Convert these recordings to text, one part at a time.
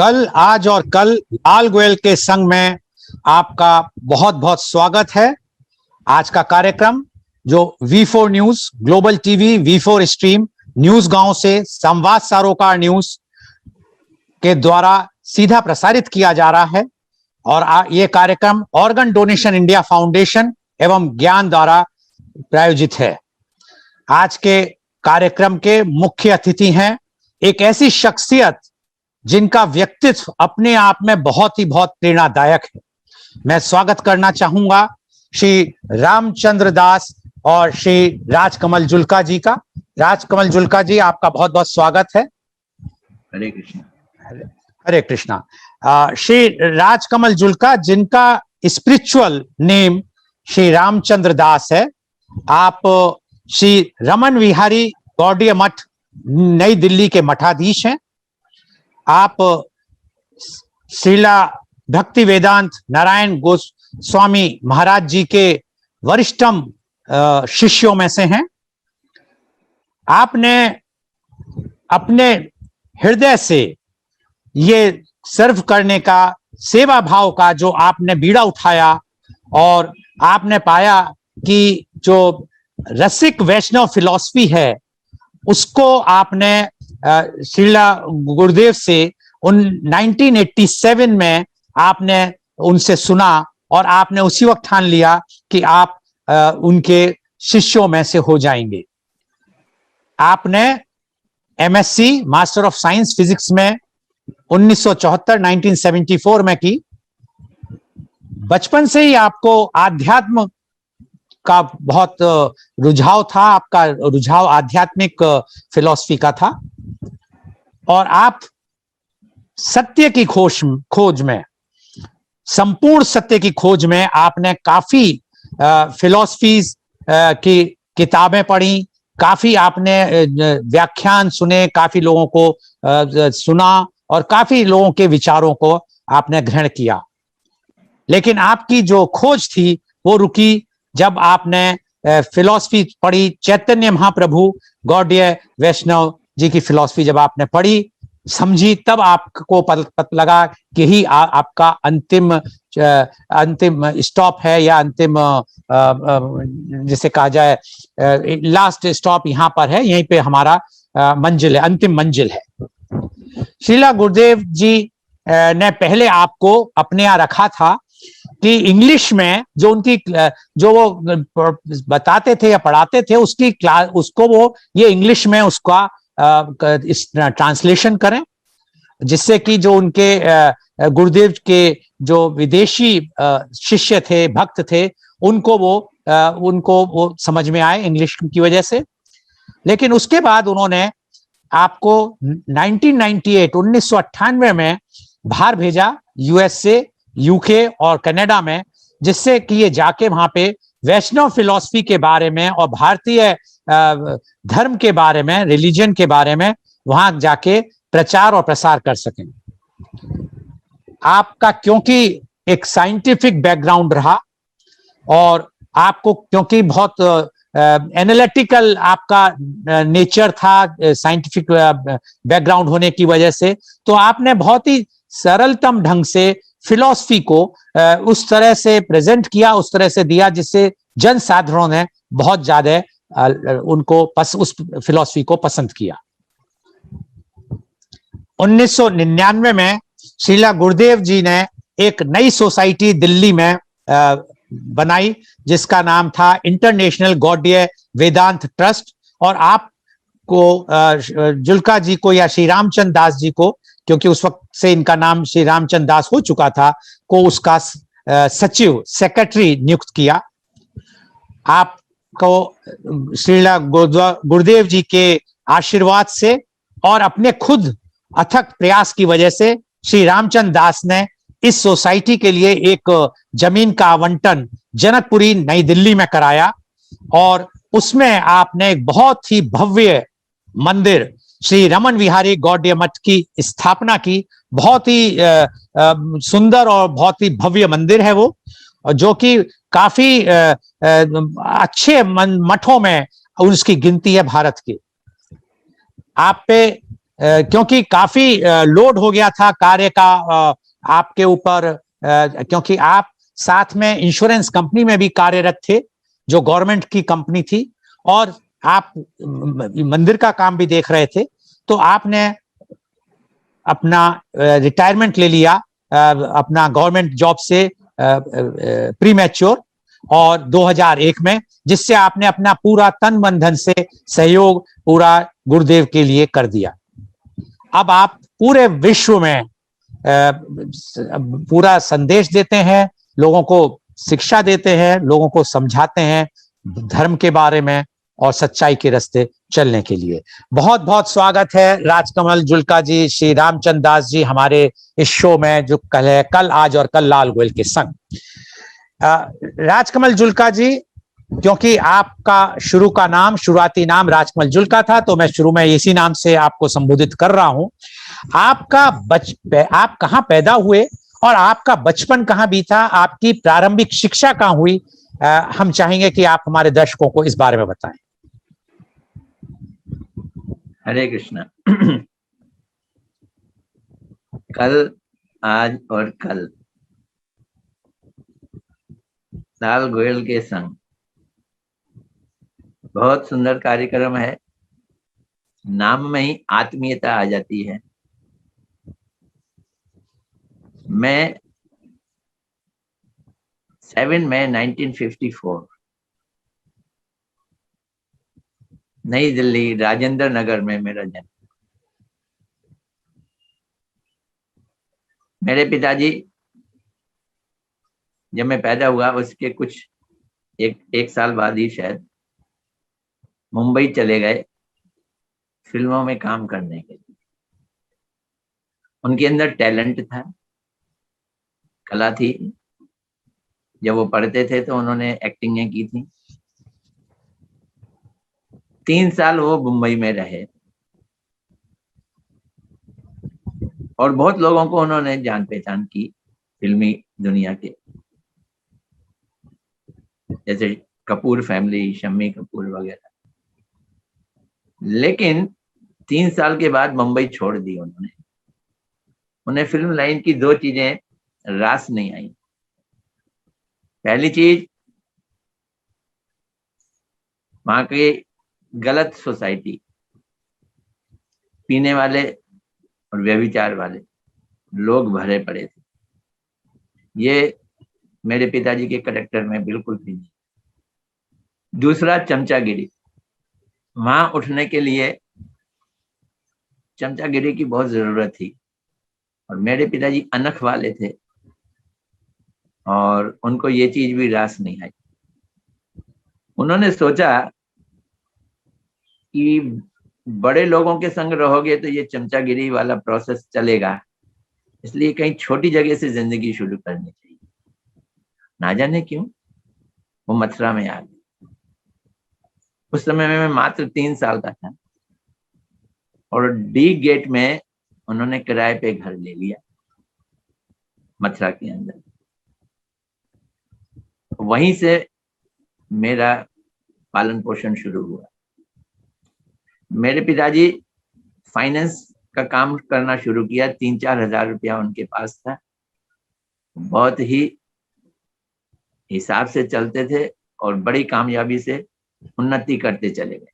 कल, आज और कल लाल गोयल के संग में आपका बहुत बहुत स्वागत है। आज का कार्यक्रम जो V4 news, global TV, V4 stream, news गांव से संवाद सरोकार न्यूज के द्वारा सीधा प्रसारित किया जा रहा है और ये कार्यक्रम ऑर्गन डोनेशन इंडिया फाउंडेशन एवं ज्ञान द्वारा प्रायोजित है। आज के कार्यक्रम के मुख्य अतिथि हैं एक ऐसी शख्सियत जिनका व्यक्तित्व अपने आप में बहुत प्रेरणादायक है। मैं स्वागत करना चाहूंगा श्री रामचंद्र दास और श्री राजकमल जुल्का जी का। राजकमल जुल्का जी, आपका बहुत बहुत स्वागत है। हरे कृष्णा। हरे कृष्णा। श्री राजकमल जुल्का, जिनका स्पिरिचुअल नेम श्री रामचंद्र दास है, आप श्री रमन विहारी गौड़ीय मठ नई दिल्ली के मठाधीश हैं। आप श्रीला भक्ति वेदांत नारायण गोस्वामी महाराज जी के वरिष्ठतम शिष्यों में से हैं। आपने अपने हृदय से ये सर्व करने का, सेवा भाव का जो आपने बीड़ा उठाया और आपने पाया कि जो रसिक वैष्णव फिलॉसफी है उसको आपने श्रीला गुरुदेव से 1987 में आपने उनसे सुना और आपने उसी वक्त ठान लिया कि आप उनके शिष्यों में से हो जाएंगे। आपने MSc master of science physics में 1974 में की। बचपन से ही आपको आध्यात्म का बहुत रुझाव था, आपका रुझाव आध्यात्मिक फिलॉसफी का था और आप सत्य की खोज में, संपूर्ण सत्य की खोज में आपने काफी फिलॉसफीज की किताबें पढ़ी, काफी आपने व्याख्यान सुने, काफी लोगों को सुना और काफी लोगों के विचारों को आपने ग्रहण किया। लेकिन आपकी जो खोज थी वो रुकी जब आपने फिलॉसफी पढ़ी, चैतन्य महाप्रभु गौड़ीय वैष्णव जी की फिलॉसफी जब आपने पढ़ी, समझी, तब आपको पता लगा कि ही आपका अंतिम स्टॉप है या अंतिम जिसे कहा जाए लास्ट स्टॉप यहाँ पर है, यहीं पे हमारा मंजिल है, अंतिम मंजिल है। श्रीला गुरुदेव जी ने पहले आपको अपने यहाँ रखा था कि इंग्लिश में जो उनकी जो वो बताते थे या पढ़ाते थे उसकी क्लास, उसको वो ये इंग्लिश में उसका ट्रांसलेशन करें, जिससे कि जो उनके गुरुदेव के जो विदेशी शिष्य थे, भक्त थे, उनको वो समझ में आए इंग्लिश की वजह से। लेकिन उसके बाद उन्होंने आपको 1998 में बाहर भेजा, USA, UK और कनाडा में, जिससे कि ये जाके वहां पे वैष्णव फिलॉसफी के बारे में और भारतीय धर्म के बारे में, रिलीजन के बारे में वहां जाके प्रचार और प्रसार कर सकें। आपका क्योंकि एक साइंटिफिक बैकग्राउंड रहा और आपको क्योंकि बहुत एनालिटिकल आपका नेचर था, साइंटिफिक बैकग्राउंड होने की वजह से, तो आपने बहुत ही सरलतम ढंग से फिलॉसफी को उस तरह से प्रेजेंट किया, उस तरह से दिया जिससे जन साधारणों ने बहुत ज्यादा उनको उस फिलॉसफी को पसंद किया। 1999 में श्रीला गुरुदेव जी ने एक नई सोसाइटी दिल्ली में बनाई जिसका नाम था इंटरनेशनल गौड़ीय वेदांत ट्रस्ट, और आपको जुल्का जी को या श्री रामचंद्र दास जी को, क्योंकि उस वक्त से इनका नाम श्री रामचंद्र दास हो चुका था, को उसका सचिव, सेक्रेटरी नियुक्त किया। आपको श्रीला गुरुदेव जी के आशीर्वाद से और अपने खुद अथक प्रयास की वजह से श्री रामचंद्र दास ने इस सोसाइटी के लिए एक जमीन का आवंटन जनकपुरी नई दिल्ली में कराया और उसमें आपने एक बहुत ही भव्य मंदिर श्री रमन विहारी गौड़ीय मठ की स्थापना की। बहुत ही सुंदर और बहुत ही भव्य मंदिर है वो, जो कि काफी अच्छे मठों में उसकी गिनती है भारत के। आप पे क्योंकि काफी लोड हो गया था कार्य का आपके ऊपर, क्योंकि आप साथ में इंश्योरेंस कंपनी में भी कार्यरत थे जो गवर्नमेंट की कंपनी थी, और आप मंदिर का काम भी देख रहे थे, तो आपने अपना रिटायरमेंट ले लिया अपना गवर्नमेंट जॉब से प्री मैच्योर, और 2001 में, जिससे आपने अपना पूरा तन मन धन से सहयोग पूरा गुरुदेव के लिए कर दिया। अब आप पूरे विश्व में पूरा संदेश देते हैं, लोगों को शिक्षा देते हैं, लोगों को समझाते हैं धर्म के बारे में और सच्चाई के रास्ते चलने के लिए। बहुत बहुत स्वागत है राजकमल जुल्का जी, श्री रामचंद्र दास जी हमारे इस शो में, जो कल है कल आज और कल लाल गोयल के संग। राजकमल जुल्का जी, क्योंकि आपका शुरुआती नाम राजकमल जुल्का था, तो मैं शुरू में इसी नाम से आपको संबोधित कर रहा हूं। आप कहां पैदा हुए और आपका बचपन कहां बीता, आपकी प्रारंभिक शिक्षा कहां हुई, हम चाहेंगे कि आप हमारे दर्शकों को इस बारे में बताएं। हरे कृष्णा। कल आज और कल लाल गोयल के संग बहुत सुंदर कार्यक्रम है। नाम में ही आत्मीयता आ जाती है। मैं 7 मई 1954 नई दिल्ली राजेंद्र नगर में मेरा जन्म। मेरे पिताजी जब मैं पैदा हुआ उसके कुछ एक साल बाद ही शायद मुंबई चले गए फिल्मों में काम करने के लिए। उनके अंदर टैलेंट था, कला थी। जब वो पढ़ते थे तो उन्होंने एक्टिंगें की थी। 3 साल वो मुंबई में रहे और बहुत लोगों को उन्होंने जान पहचान की फिल्मी दुनिया के, जैसे कपूर फैमिली, शम्मी कपूर वगैरह। लेकिन 3 साल के बाद मुंबई छोड़ दी उन्होंने। उन्हें फिल्म लाइन की 2 चीजें रास नहीं आई। पहली चीज, वहां की गलत सोसाइटी, पीने वाले और व्यभिचार वाले लोग भरे पड़े थे। ये मेरे पिताजी के कैरेक्टर में बिल्कुल भी नहीं। दूसरा, चमचागिरी। वहां उठने के लिए चमचागिरी की बहुत जरूरत थी और मेरे पिताजी अनख वाले थे और उनको ये चीज भी रास नहीं आई। उन्होंने सोचा कि बड़े लोगों के संग रहोगे तो ये चमचागिरी वाला प्रोसेस चलेगा, इसलिए कहीं छोटी जगह से जिंदगी शुरू करनी चाहिए। ना जाने क्यों वो मथुरा में आ गए। उस समय में मैं मात्र 3 साल का था और डी गेट में उन्होंने किराए पे घर ले लिया मथुरा के अंदर। वहीं से मेरा पालन पोषण शुरू हुआ। मेरे पिताजी फाइनेंस का काम करना शुरू किया। 3-4 हजार रुपया उनके पास था। बहुत ही हिसाब से चलते थे और बड़ी कामयाबी से उन्नति करते चले गए।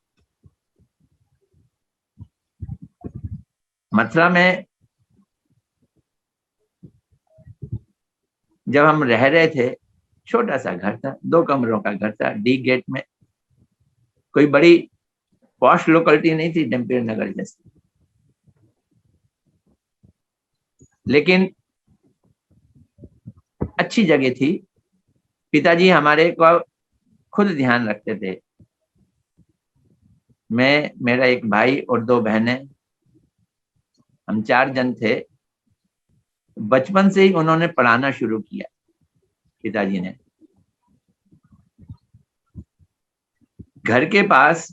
मथुरा में जब हम रह रहे थे, छोटा सा घर था, 2 कमरों का घर था डी गेट में। कोई बड़ी पॉश लोकेलिटी नहीं थी डम्पियर नगर जैसी, लेकिन अच्छी जगह थी। पिताजी हमारे को खुद ध्यान रखते थे। मैं, मेरा एक भाई और 2 बहनें, हम 4 जन थे। बचपन से ही उन्होंने पढ़ाना शुरू किया पिताजी ने। घर के पास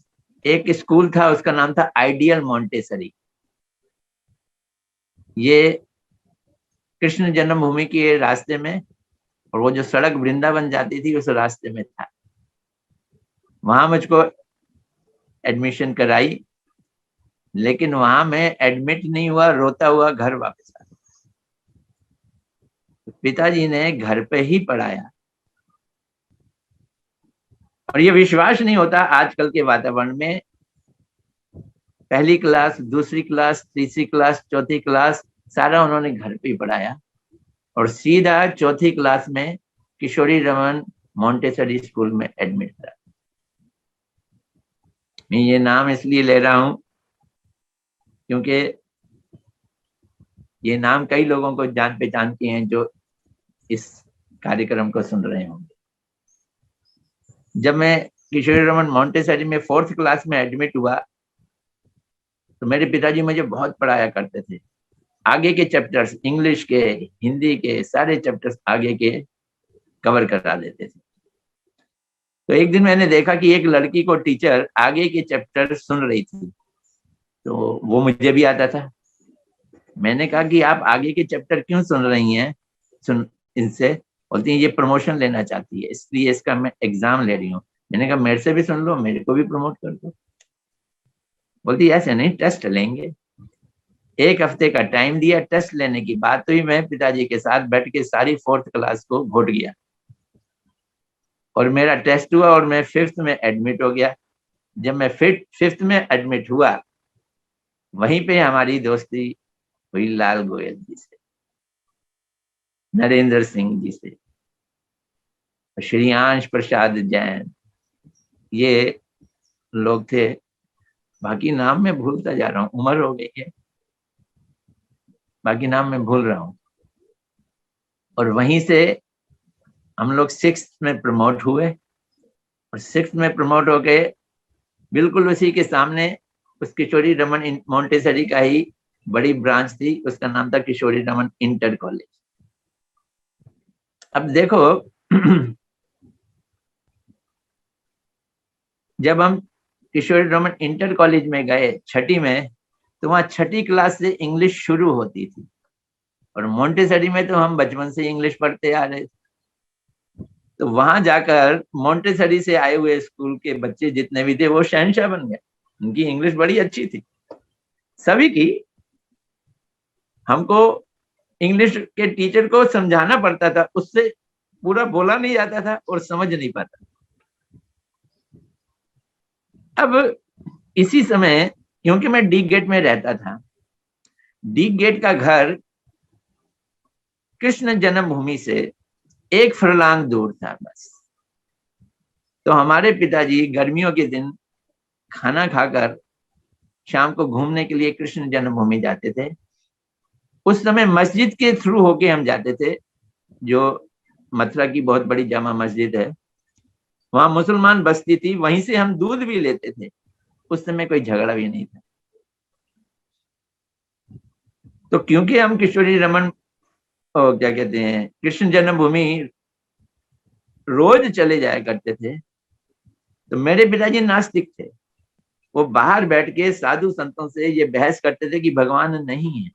एक स्कूल था, उसका नाम था आइडियल मॉन्टेसरी। ये कृष्ण जन्मभूमि के रास्ते में, और वो जो सड़क वृंदावन जाती थी उस रास्ते में था। वहां मुझको एडमिशन कराई लेकिन वहां मैं एडमिट नहीं हुआ, रोता हुआ घर वापस आ गया। पिताजी ने घर पे ही पढ़ाया। और ये विश्वास नहीं होता आजकल के वातावरण में, पहली क्लास, दूसरी क्लास, तीसरी क्लास, चौथी क्लास सारा उन्होंने घर पे ही पढ़ाया। और सीधा चौथी क्लास में किशोरी रमन मॉन्टेसरी स्कूल में एडमिट करा। मैं ये नाम इसलिए ले रहा हूं क्योंकि ये नाम कई लोगों को जान पहचान के हैं जो इस कार्यक्रम को सुन रहे होंगे। जब मैं किशोरी रमन मॉन्टेसरी में 4th क्लास में एडमिट हुआ तो मेरे पिताजी मुझे बहुत पढ़ाया करते थे। आगे के चैप्टर्स, इंग्लिश के, हिंदी के, सारे चैप्टर्स आगे के कवर करा देते थे। तो एक दिन मैंने देखा कि एक लड़की को टीचर आगे के चैप्टर सुन रही थी, तो वो मुझे भी आता था। मैंने कहा कि आप आगे के चैप्टर क्यों सुन रही हैं, सुन इनसे। बोलती है ये प्रमोशन लेना चाहती है इसलिए इसका मैं एग्जाम ले रही हूँ। मैंने कहा मेरे से भी सुन लो, मेरे को भी प्रमोट कर दो। बोलती ऐसे नहीं, टेस्ट लेंगे। 1 हफ्ते का टाइम दिया, टेस्ट लेने की बात हुई। मैं पिताजी के साथ बैठ के सारी 4th क्लास को घोट गया और मेरा टेस्ट हुआ और मैं 5th में एडमिट हो गया। जब मैं 5th में एडमिट हुआ वहीं पे हमारी दोस्ती हुई लाल गोयल जी से, नरेंद्र सिंह जी से, श्रीयांश प्रसाद जैन, ये लोग थे। बाकी नाम मैं भूलता जा रहा हूँ, उम्र हो गई है, बाकी नाम मैं भूल रहा हूँ। और वहीं से हम लोग 6th में प्रमोट हुए और 6th में प्रमोट हो गए। बिल्कुल उसी के सामने उस किशोरी रमन मॉन्टेसरी का ही बड़ी ब्रांच थी, उसका नाम था किशोरी रमन इंटर कॉलेज। अब देखो जब हम किशोरी रमन इंटर कॉलेज में गए 6ठी में, तो वहां 6ठी क्लास से इंग्लिश शुरू होती थी और मॉन्टेसरी में तो हम बचपन से इंग्लिश पढ़ते आ रहे थे। तो वहां जाकर मॉन्टेसरी से आए हुए स्कूल के बच्चे जितने भी थे वो शहंशाह बन गए। उनकी इंग्लिश बड़ी अच्छी थी सभी की। हमको इंग्लिश के टीचर को समझाना पड़ता था, उससे पूरा बोला नहीं जाता था और समझ नहीं पाता। अब इसी समय, क्योंकि मैं डी गेट में रहता था, डी गेट का घर कृष्ण जन्मभूमि से 1 फरलांग दूर था बस। तो हमारे पिताजी गर्मियों के दिन खाना खाकर शाम को घूमने के लिए कृष्ण जन्मभूमि जाते थे। उस समय मस्जिद के थ्रू होके हम जाते थे, जो मथुरा की बहुत बड़ी जामा मस्जिद है, वहां मुसलमान बस्ती थी, वहीं से हम दूध भी लेते थे। उस समय कोई झगड़ा भी नहीं था। तो क्योंकि हम किशोरी रमन क्या कहते हैं कृष्ण जन्मभूमि रोज चले जाया करते थे, तो मेरे पिताजी नास्तिक थे। वो बाहर बैठ के साधु संतों से ये बहस करते थे कि भगवान नहीं है।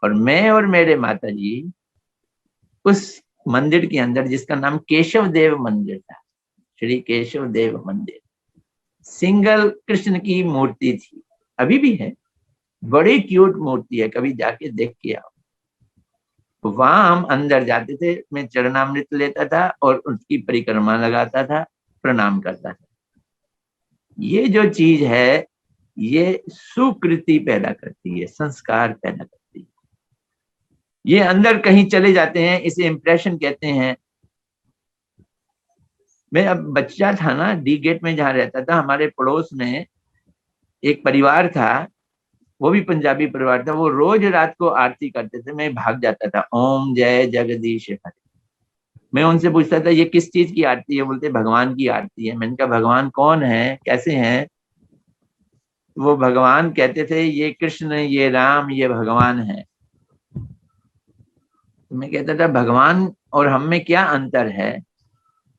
और मैं और मेरे माताजी उस मंदिर के अंदर, जिसका नाम केशव देव मंदिर था, श्री केशव देव मंदिर, सिंगल कृष्ण की मूर्ति थी, अभी भी है, बड़ी क्यूट मूर्ति है, कभी जाके देख के आओ। वहां हम अंदर जाते थे, मैं चरणामृत लेता था और उसकी परिक्रमा लगाता था, प्रणाम करता था। ये जो चीज है ये सुकृति पैदा करती है, संस्कार पैदा करती है। ये अंदर कहीं चले जाते हैं, इसे इंप्रेशन कहते हैं। मैं अब बच्चा था ना, डी गेट में जहां रहता था, हमारे पड़ोस में एक परिवार था, वो भी पंजाबी परिवार था। वो रोज रात को आरती करते थे, मैं भाग जाता था, ओम जय जगदीश हरे। मैं उनसे पूछता था ये किस चीज की आरती है, बोलते भगवान की आरती है। मैंने कहा भगवान कौन है, कैसे हैं? वो भगवान कहते थे ये कृष्ण, ये राम, ये भगवान है। तो मैं कहता था भगवान और हम में क्या अंतर है?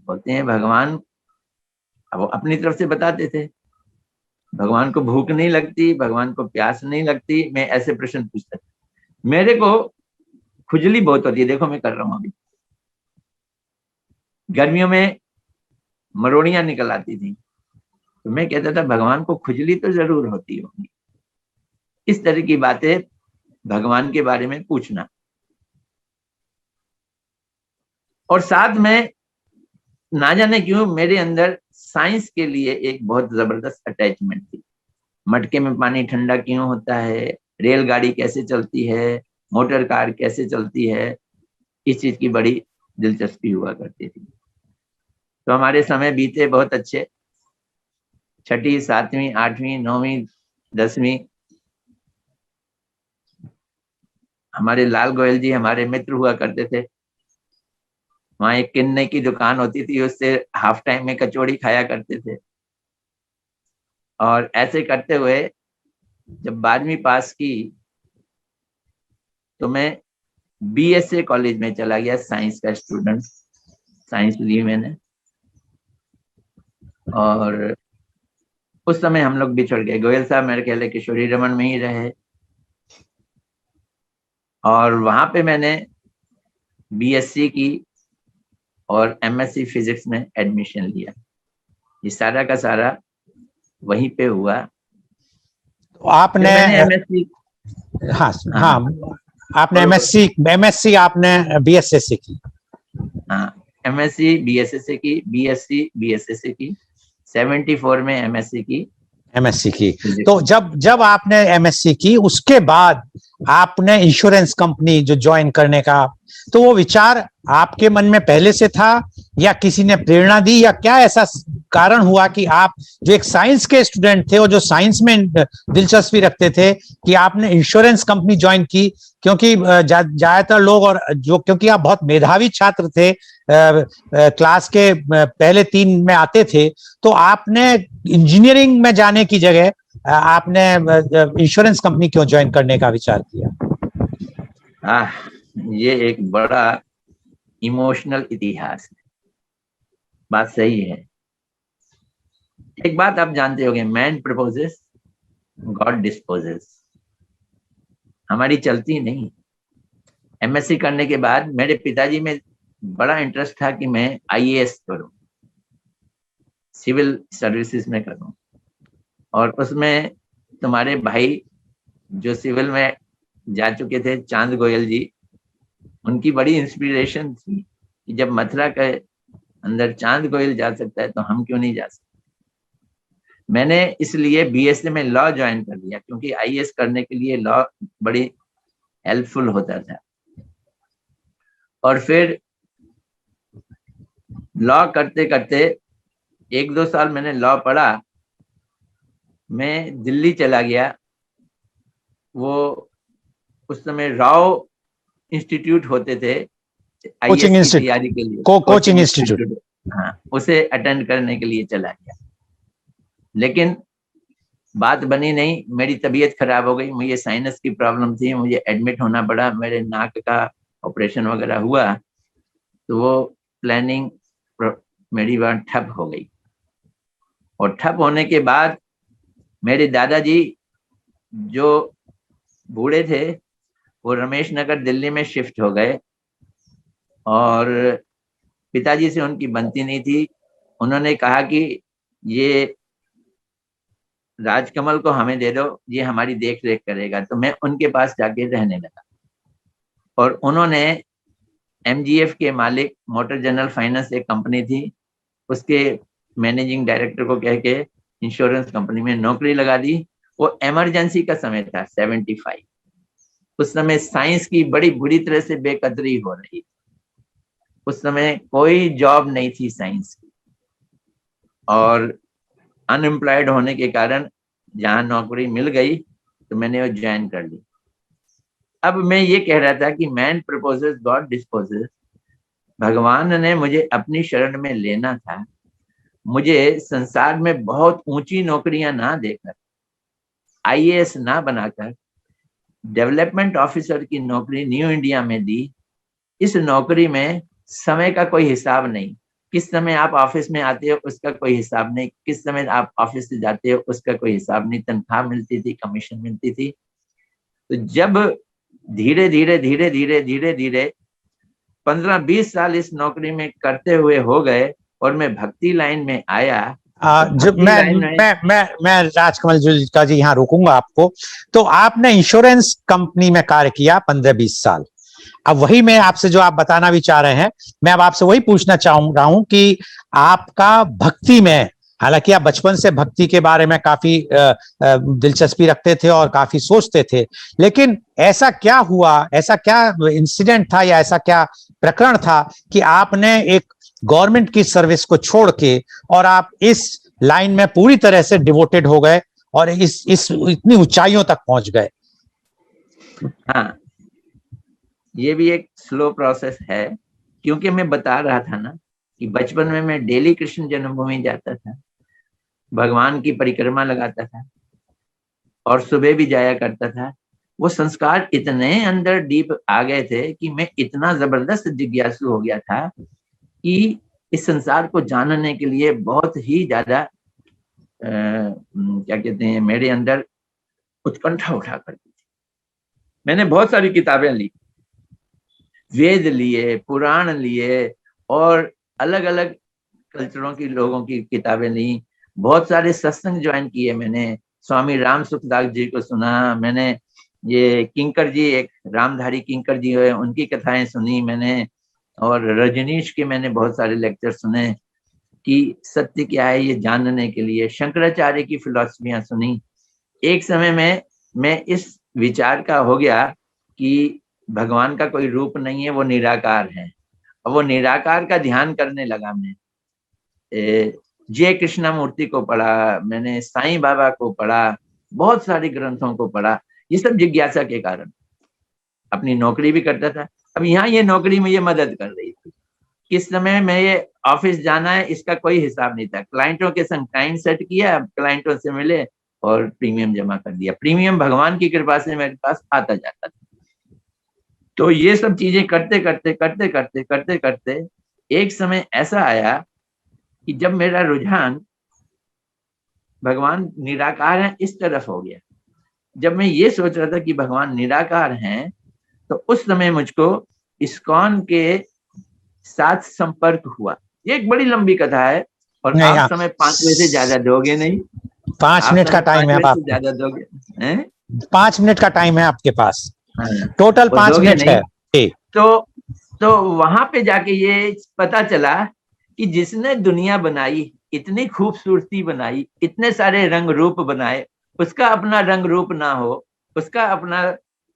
बोलते हैं भगवान, अब वो अपनी तरफ से बताते थे, भगवान को भूख नहीं लगती, भगवान को प्यास नहीं लगती। मैं ऐसे प्रश्न पूछता था। मेरे को खुजली बहुत होती है, देखो मैं कर रहा हूँ अभी, गर्मियों में मरोड़ियां निकल आती थी। तो मैं कहता था भगवान को खुजली तो जरूर होती होगी। इस तरह की बातें भगवान के बारे में पूछना। और साथ में ना जाने क्यों मेरे अंदर साइंस के लिए एक बहुत जबरदस्त अटैचमेंट थी। मटके में पानी ठंडा क्यों होता है, रेलगाड़ी कैसे चलती है, मोटर कार कैसे चलती है, इस चीज की बड़ी दिलचस्पी हुआ करती थी। तो हमारे समय बीते बहुत अच्छे, 6ठी 7वीं 8वीं 9वीं 10वीं। हमारे लाल गोयल जी हमारे मित्र हुआ करते थे। वहां एक किन्ने की दुकान होती थी, उससे हाफ टाइम में कचौड़ी खाया करते थे। और ऐसे करते हुए जब 12वीं पास की तो मैं बीएसए कॉलेज में चला गया, साइंस का स्टूडेंट, साइंस ली मैंने। और उस समय हम लोग बिछड़ गए। गोयल साहब मेरे ख्याल किशोरी रमन में ही रहे, और वहां पे मैंने बीएससी की और एमएससी फिजिक्स में एडमिशन लिया। ये सारा का सारा वहीं पे हुआ। तो आपने मैंने एमएससी, हाँ हाँ हाँ, आपने बोलो। एमएससी आपने बीएसएससी की। हाँ, एमएससी बीएसएससी की, बीएससी बीएसएससी की, 74 में एमएससी की, एमएससी की। फिजिक्स। तो जब आपने एमएससी की उसके बाद आपने इंश्योरेंस कंपनी जो ज्वाइन करने का, तो वो विचार आपके मन में पहले से था या किसी ने प्रेरणा दी, या क्या ऐसा कारण हुआ कि आप जो एक साइंस के स्टूडेंट थे और जो साइंस में दिलचस्पी रखते थे कि आपने इंश्योरेंस कंपनी ज्वाइन की? क्योंकि ज्यादातर लोग, और जो क्योंकि आप बहुत मेधावी छात्र थे, क्लास के पहले 3 में आते थे, तो आपने इंजीनियरिंग में जाने की जगह आपने इंश्योरेंस कंपनी क्यों ज्वाइन करने का विचार किया? ये एक बड़ा इमोशनल इतिहास है। बात सही है। एक बात आप जानते होंगे, मैन प्रपोजेस गॉड डिस्पोजेस। हमारी चलती नहीं। एमएससी करने के बाद मेरे पिताजी में बड़ा इंटरेस्ट था कि मैं आईएएस करूं, सिविल सर्विसेज में करूं। और उसमें तुम्हारे भाई जो सिविल में जा चुके थे, चांद गोयल जी, उनकी बड़ी इंस्पिरेशन थी कि जब मथुरा के अंदर चांद गोयल जा सकता है तो हम क्यों नहीं जा सकते। मैंने इसलिए बीएसए में लॉ ज्वाइन कर लिया, क्योंकि आईएएस करने के लिए लॉ बड़ी हेल्पफुल होता था। और फिर लॉ करते करते 1-2 साल मैंने लॉ पढ़ा। मैं दिल्ली चला गया। वो उस समय राव इंस्टीट्यूट होते थे आईएएस की तैयारी के लिए, कोचिंग इंस्टीट्यूट। हाँ, उसे अटेंड करने के लिए चला गया। लेकिन बात बनी नहीं, मेरी तबीयत खराब हो गई, मुझे साइनस की प्रॉब्लम थी, मुझे एडमिट होना पड़ा, मेरे नाक का ऑपरेशन वगैरह हुआ। तो वो प्लानिंग मेरी बार ठप हो गई। और ठप होने के बाद मेरे दादाजी जो बूढ़े थे वो रमेश नगर दिल्ली में शिफ्ट हो गए, और पिताजी से उनकी बनती नहीं थी। उन्होंने कहा कि ये राजकमल को हमें दे दो, ये हमारी देख रेख करेगा। तो मैं उनके पास जाके रहने लगा। और उन्होंने एमजीएफ के मालिक, मोटर जनरल फाइनेंस एक कंपनी थी, उसके मैनेजिंग डायरेक्टर को कह के इंश्योरेंस कंपनी में नौकरी लगा दी। वो इमरजेंसी का समय था, 75। उस समय साइंस की बड़ी बुरी तरह से बेकदरी हो रही थी। उस समय कोई जॉब नहीं थी साइंस की, और अनएम्प्लॉयड होने के कारण जहां नौकरी मिल गई तो मैंने वो ज्वाइन कर ली। अब मैं ये कह रहा था कि मैन प्रपोजेस गॉड डिस्पोजेस। भगवान ने मुझे अपनी शरण में लेना था। मुझे संसार में बहुत ऊंची नौकरियां ना देकर, आईएएस ना बनाकर, डेवलपमेंट ऑफिसर की नौकरी न्यू इंडिया में दी। इस नौकरी में समय का कोई हिसाब नहीं, किस समय आप ऑफिस में आते हो उसका कोई हिसाब नहीं, किस समय आप ऑफिस से जाते हो उसका कोई हिसाब नहीं, तनख्वाह मिलती थी, कमीशन मिलती थी। तो जब धीरे धीरे धीरे धीरे धीरे धीरे 15-20 साल इस नौकरी में करते हुए हो गए और मैं भक्ति लाइन में आया। जब भक्ति लाइन में मैं राजकमल जुल्का जी यहाँ रोकूंगा आपको। तो आपने इंश्योरेंस कंपनी में कार्य किया 15-20 साल। अब वही मैं आपसे जो आप बताना भी चाह रहे हैं, मैं अब आपसे वही पूछना चाह रहा हूं कि आपका भक्ति में, हालांकि आप बचपन से भक्ति के बारे में काफी दिलचस्पी रखते थे और काफी सोचते थे, लेकिन ऐसा क्या हुआ, ऐसा क्या इंसिडेंट था या ऐसा क्या प्रकरण था कि आपने एक गवर्नमेंट की सर्विस को छोड़ के और आप इस लाइन में पूरी तरह से डिवोटेड हो गए और इस इतनी ऊंचाइयों तक पहुंच गए? हाँ, ये भी एक स्लो प्रोसेस है, क्योंकि मैं बता रहा था ना कि बचपन में मैं डेली कृष्ण जन्मभूमि जाता था, भगवान की परिक्रमा लगाता था और सुबह भी जाया करता था। वो संस्कार इतने अंदर डीप आ गए थे कि मैं इतना जबरदस्त जिज्ञासु हो गया था कि इस संसार को जानने के लिए बहुत ही ज्यादा क्या कहते हैं, मेरे अंदर उत्कंठा उठा करती थी। मैंने बहुत सारी किताबें ली, वेद लिए, पुराण लिए और अलग अलग कल्चरों की लोगों की किताबें ली, बहुत सारे सत्संग ज्वाइन किए मैंने, स्वामी राम सुखदास जी को सुना मैंने, ये किंकर जी, एक रामधारी किंकर जी है, उनकी कथाएं सुनी मैंने, और रजनीश के मैंने बहुत सारे लेक्चर सुने कि सत्य क्या है ये जानने के लिए। शंकराचार्य की फिलॉसफियां सुनी। एक समय में मैं इस विचार का हो गया कि भगवान का कोई रूप नहीं है, वो निराकार है, और वो निराकार का ध्यान करने लगा। मैं जय कृष्णमूर्ति को पढ़ा, मैंने साईं बाबा को पढ़ा, बहुत सारे ग्रंथों को पढ़ा, ये सब जिज्ञासा के कारण। अपनी नौकरी भी करता था। अब यहाँ ये नौकरी मुझे मदद कर रही थी। किस समय मैं ये ऑफिस जाना है इसका कोई हिसाब नहीं था। क्लाइंटों के संग टाइम सेट किया, क्लाइंटों से मिले और प्रीमियम जमा कर दिया। प्रीमियम भगवान की कृपा से मेरे पास आता जाता था। तो ये सब चीजें करते करते करते करते करते करते एक समय ऐसा आया कि जब मेरा रुझान भगवान निराकार है इस तरफ हो गया। जब मैं ये सोच रहा था कि भगवान निराकार हैं, तो उस समय मुझको इस्कॉन के साथ संपर्क हुआ। ये एक बड़ी लंबी कथा है और नहीं, आप समय 5 बजे से ज्यादा दोगे नहीं। 5 आप मिनट का समय टाइम 5 है अब बजे से आपको। ज्यादा दोगे हैं? 5 मिनट का टाइम है आपके पास, हाँ, टोटल वो 5 दोगे मिनट नहीं। है। तो वहां पे जाके ये पता चला कि जिसने दुनिया बनाई, इतनी खूबसूरती बनाई, इतने सारे रंग रूप बनाए, उसका अपना रंग रूप ना हो, उसका अपना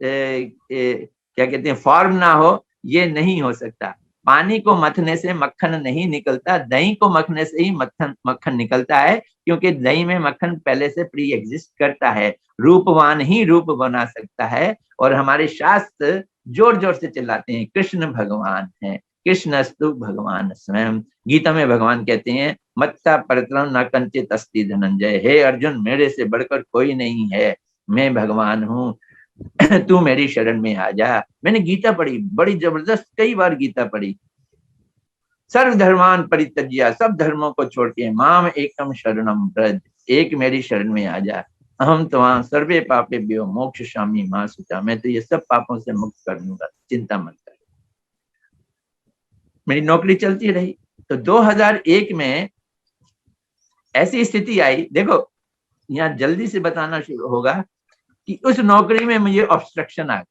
क्या कहते हैं फॉर्म ना हो, ये नहीं हो सकता। पानी को मथने से मक्खन नहीं निकलता, दही को मखने से ही मक्खन निकलता है, क्योंकि दही में मक्खन पहले से प्री एग्जिस्ट करता है। रूपवान ही रूप बना सकता है। और हमारे शास्त्र जोर जोर से चिल्लाते हैं कृष्ण भगवान है, कृष्णस्तु भगवान स्वयं। गीता में भगवान कहते हैं मत्ता परतरम न कंचित अस्ति धनंजय, हे अर्जुन मेरे से बढ़कर कोई नहीं है, मैं भगवान हूँ, तू मेरी शरण में आ जा। मैंने गीता पढ़ी, बड़ी जबरदस्त, कई बार गीता पढ़ी। सर्वधर्मान परित्यज्य, सब धर्मों को छोड़ के माम एकम शरणम व्रज, एक मेरी शरण में आ जा। अहम त्वां सर्वे पापेभ्यो मोक्षयिष्यामि मा शुचा, मैं तो ये सब पापों से मुक्त कर दूंगा, चिंता मत कर। मेरी नौकरी चलती रही। तो 2001 में ऐसी स्थिति आई, देखो यहाँ जल्दी से बताना शुरू होगा कि उस नौकरी में मुझे ऑब्स्ट्रक्शन आ गया।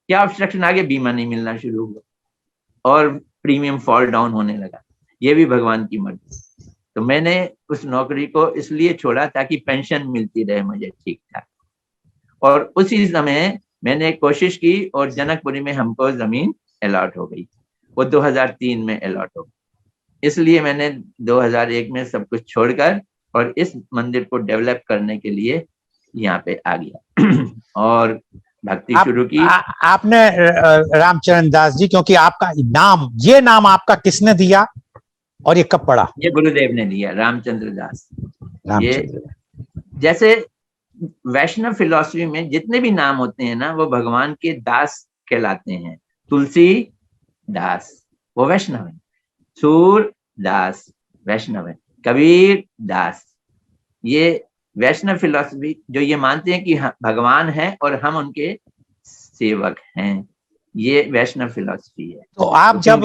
क्या ऑब्स्ट्रक्शन आ गया? बीमा नहीं मिलना शुरू हुआ और प्रीमियम फॉल डाउन होने लगा। ये भी भगवान की मर्जी। तो मैंने उस नौकरी को इसलिए छोड़ा ताकि पेंशन मिलती रहे मुझे ठीक ठाक। और उसी समय मैंने कोशिश की और जनकपुरी में हमको जमीन अलॉट हो गई। वो 2003 में अलॉट हो गई। इसलिए मैंने 2001 में सब कुछ छोड़कर और इस मंदिर को डेवलप करने के लिए यहाँ पे आ गया और भक्ति शुरू की। आपने रामचरण दास जी, क्योंकि आपका नाम, ये नाम आपका किसने दिया और ये कब पड़ा? ये गुरुदेव ने दिया, रामचंद्र दास। रामचंद्र। ये जैसे वैष्णव फिलॉसफी में जितने भी नाम होते हैं ना, वो भगवान के दास कहलाते हैं। तुलसी दास वो वैष्णव है, सूर दास वैष्णव है, कबीर दास। ये वैष्णव फिलॉसफी जो ये मानते हैं कि भगवान है और हम उनके सेवक हैं, ये वैष्णव फिलॉसफी है। तो आप जब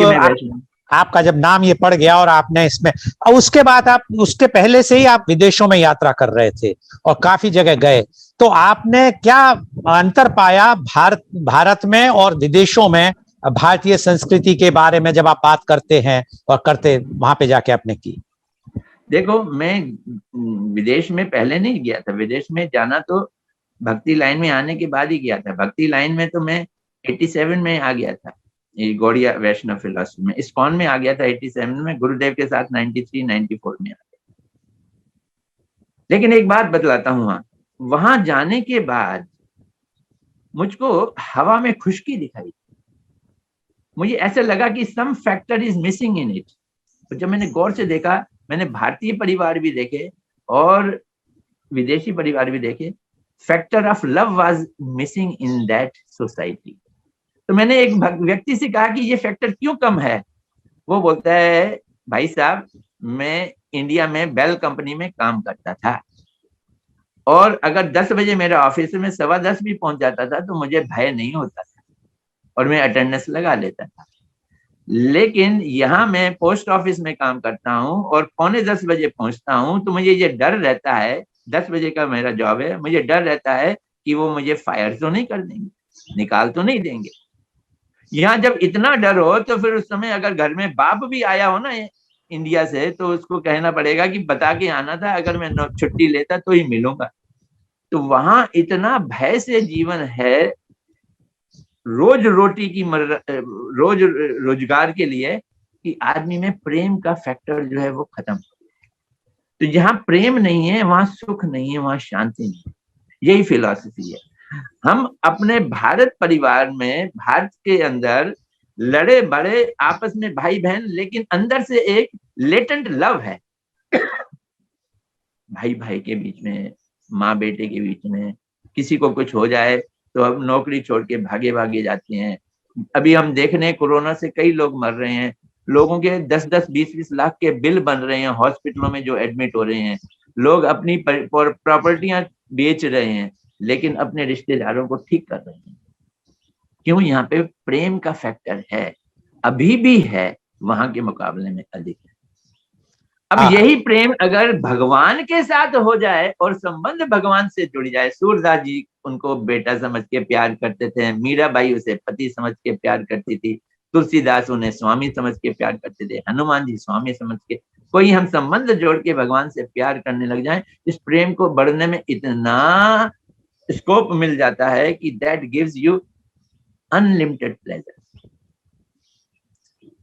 आपका जब नाम ये पड़ गया और आपने इसमें, और उसके बाद आप, उसके पहले से ही आप विदेशों में यात्रा कर रहे थे और काफी जगह गए, तो आपने क्या अंतर पाया भारत में और विदेशों में भारतीय संस्कृति के बारे में, जब आप बात करते हैं और करते वहां पे जाके आपने की? देखो, मैं विदेश में पहले नहीं गया था। विदेश में जाना तो भक्ति लाइन में आने के बाद ही गया था। भक्ति लाइन में तो मैं 87 में आ गया था, ये गौड़िया वैष्णव फिलॉसफी में, इस्कॉन में आ गया था 87 में, गुरुदेव के साथ 93 94 में आ गया। लेकिन एक बात बतलाता हूँ, वहां जाने के बाद मुझको हवा में खुशकी दिखाई। मुझे ऐसा लगा कि some factor is missing in it. तो जब मैंने गौर से देखा, मैंने भारतीय परिवार भी देखे और विदेशी परिवार भी देखे, factor of love was missing in that society. तो मैंने एक व्यक्ति से कहा कि ये फैक्टर क्यों कम है। वो बोलता है, भाई साहब, मैं इंडिया में बेल कंपनी में काम करता था और अगर 10 बजे मेरा ऑफिस में 10:15 भी पहुंच जाता था तो मुझे भय नहीं होता था और मैं अटेंडेंस लगा लेता था। लेकिन यहाँ मैं पोस्ट ऑफिस में काम करता हूँ और 9:45 बजे पहुंचता हूँ, तो मुझे ये डर रहता है, 10 बजे का मेरा जॉब है, मुझे डर रहता है कि वो मुझे फायर तो नहीं कर देंगे, निकाल तो नहीं देंगे। यहाँ जब इतना डर हो तो फिर उस समय अगर घर में बाप भी आया हो ना इंडिया से, तो उसको कहना पड़ेगा कि बता के आना था, अगर मैं छुट्टी लेता तो ही मिलूंगा। तो वहां इतना भय से जीवन है, रोज रोटी की रोज रोजगार के लिए, कि आदमी में प्रेम का फैक्टर जो है वो खत्म हो गया। तो जहाँ प्रेम नहीं है वहां सुख नहीं है, वहां शांति नहीं है। यही फिलॉसफी है। हम अपने भारत परिवार में, भारत के अंदर लड़े बड़े आपस में भाई बहन, लेकिन अंदर से एक लेटेंट लव है। भाई भाई के बीच में, माँ बेटे के बीच में, किसी को कुछ हो जाए तो अब नौकरी छोड़ के भागे भागे जाते हैं। अभी हम देख रहे हैं, कोरोना से कई लोग मर रहे हैं, लोगों के 10-10 20-20 लाख के बिल बन रहे हैं हॉस्पिटलों में जो एडमिट हो रहे हैं। लोग अपनी प्रॉपर्टियां बेच रहे हैं, लेकिन अपने रिश्तेदारों को ठीक कर रहे हैं। क्यों? यहाँ पे प्रेम का फैक्टर है, अभी भी है, वहां के मुकाबले में अधिक है। अब यही प्रेम अगर भगवान के साथ हो जाए और संबंध भगवान से जुड़ जाए, सूरदास जी उनको बेटा समझ के प्यार करते थे, मीराबाई उसे पति समझ के प्यार करती थी, तुलसीदास उन्हें स्वामी समझ के प्यार करते थे, हनुमान जी स्वामी समझ के, कोई हम संबंध जोड़ के भगवान से प्यार करने लग जाए, इस प्रेम को बढ़ने में इतना स्कोप मिल जाता है कि that gives you unlimited pleasure.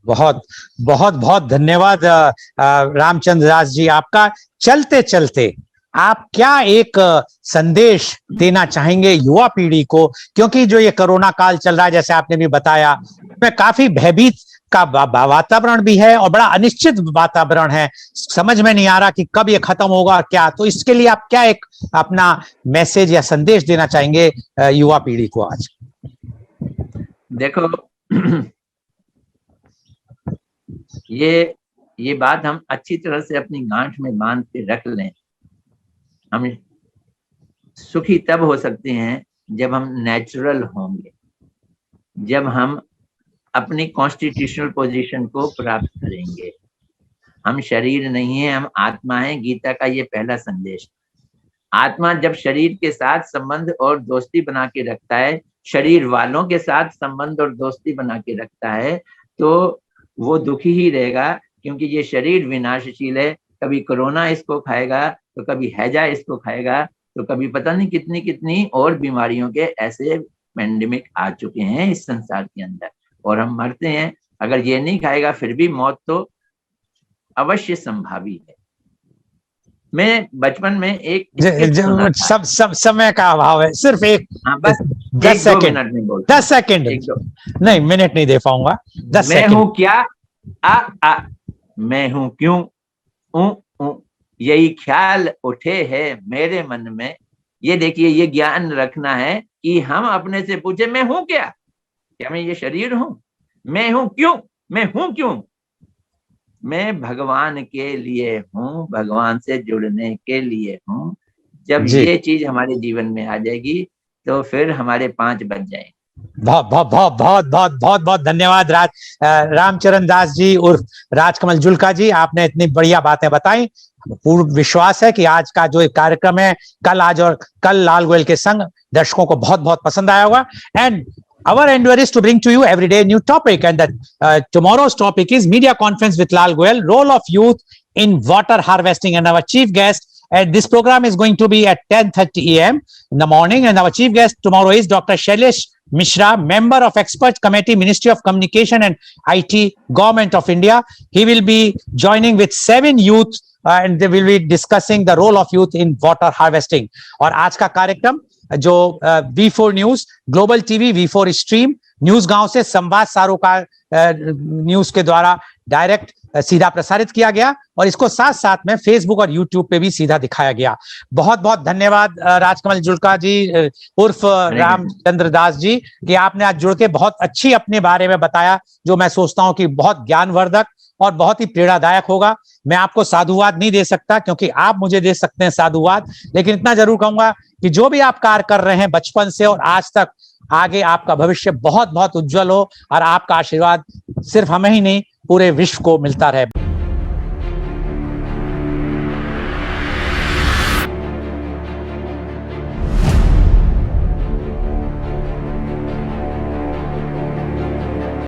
बहुत बहुत बहुत धन्यवाद रामचंद्र दास जी आपका। चलते चलते आप क्या एक संदेश देना चाहेंगे युवा पीढ़ी को, क्योंकि जो ये कोरोना काल चल रहा है, जैसे आपने भी बताया, में काफी भयभीत का वातावरण भी है और बड़ा अनिश्चित वातावरण है, समझ में नहीं आ रहा कि कब ये खत्म होगा क्या। तो इसके लिए आप क्या एक अपना मैसेज या संदेश देना चाहेंगे युवा पीढ़ी को आज? देखो, ये बात हम अच्छी तरह से अपनी गांठ में बांध के रख लें। हम सुखी तब हो सकते हैं जब हम नेचुरल होंगे, जब हम अपनी कॉन्स्टिट्यूशनल पोजीशन को प्राप्त करेंगे। हम शरीर नहीं है, हम आत्मा है। गीता का ये पहला संदेश। आत्मा जब शरीर के साथ संबंध और दोस्ती बना के रखता है, शरीर वालों के साथ संबंध और दोस्ती बना के रखता है, तो वो दुखी ही रहेगा, क्योंकि ये शरीर विनाशशील है। कभी कोरोना इसको खाएगा, तो कभी हैजा इसको खाएगा, तो कभी पता नहीं कितनी कितनी और बीमारियों के ऐसे पेंडेमिक आ चुके हैं इस संसार के अंदर, और हम मरते हैं। अगर ये नहीं खाएगा फिर भी मौत तो अवश्य संभावी है। मैं बचपन में एक सब समय का अभाव है, सिर्फ एक, हाँ, बस 10 सेकंड, 10 सेकंड, नहीं मिनट नहीं दे पाऊंगा, 10 सेकंड। मैं हूं क्या, आ मैं हूं क्यों, यही ख्याल उठे है मेरे मन में। ये देखिए, ये ज्ञान रखना है कि हम अपने से पूछे, मैं हूं क्या? क्या मैं ये शरीर हूं? मैं हूं क्यों? मैं हूं क्यों? मैं भगवान के लिए हूँ, भगवान से जुड़ने के लिए हूँ। जब ये चीज हमारे जीवन में आ जाएगी तो फिर हमारे 5 बज जाएंगे। बहुत बहुत बहुत बहुत बहुत बहुत बहुत धन्यवाद रामचरण दास जी उर्फ राजकमल जुल्का जी, आपने इतनी बढ़िया बातें बताई। पूर्ण विश्वास है कि आज का जो कार्यक्रम है आज और कल लाल गोयल के संग दर्शकों को बहुत बहुत पसंद आया होगा। And our endeavor is to bring to you every day a new topic, and that tomorrow's topic is media conference with Lal Goyal, role of youth in water harvesting, and our chief guest and this program is going to be at 10:30 a.m. in the morning, and our chief guest tomorrow is Dr. Shailesh Mishra, member of expert committee, Ministry of Communication and IT, Government of India. He will be joining with 7 youth and they will be discussing the role of youth in water harvesting. और आज का कार्यक्रम जो V4 news, global TV, V4 stream, news गांव से संवाद सारोकार news के द्वारा डायरेक्ट सीधा प्रसारित किया गया और इसको साथ साथ में फेसबुक और यूट्यूब पे भी सीधा दिखाया गया। बहुत बहुत धन्यवाद राजकमल जुल्का जी उर्फ रामचंद्र दास जी कि आपने आज जुड़ के बहुत अच्छी अपने बारे में बताया, जो मैं सोचता हूं कि बहुत ज्ञानवर्धक और बहुत ही प्रेरणादायक होगा। मैं आपको साधुवाद नहीं दे सकता क्योंकि आप मुझे दे सकते हैं साधुवाद, लेकिन इतना जरूर कहूंगा कि जो भी आप कार्य कर रहे हैं बचपन से और आज तक, आगे आपका भविष्य बहुत बहुत उज्जवल हो और आपका आशीर्वाद सिर्फ हमें ही नहीं पूरे विश्व को मिलता रहे।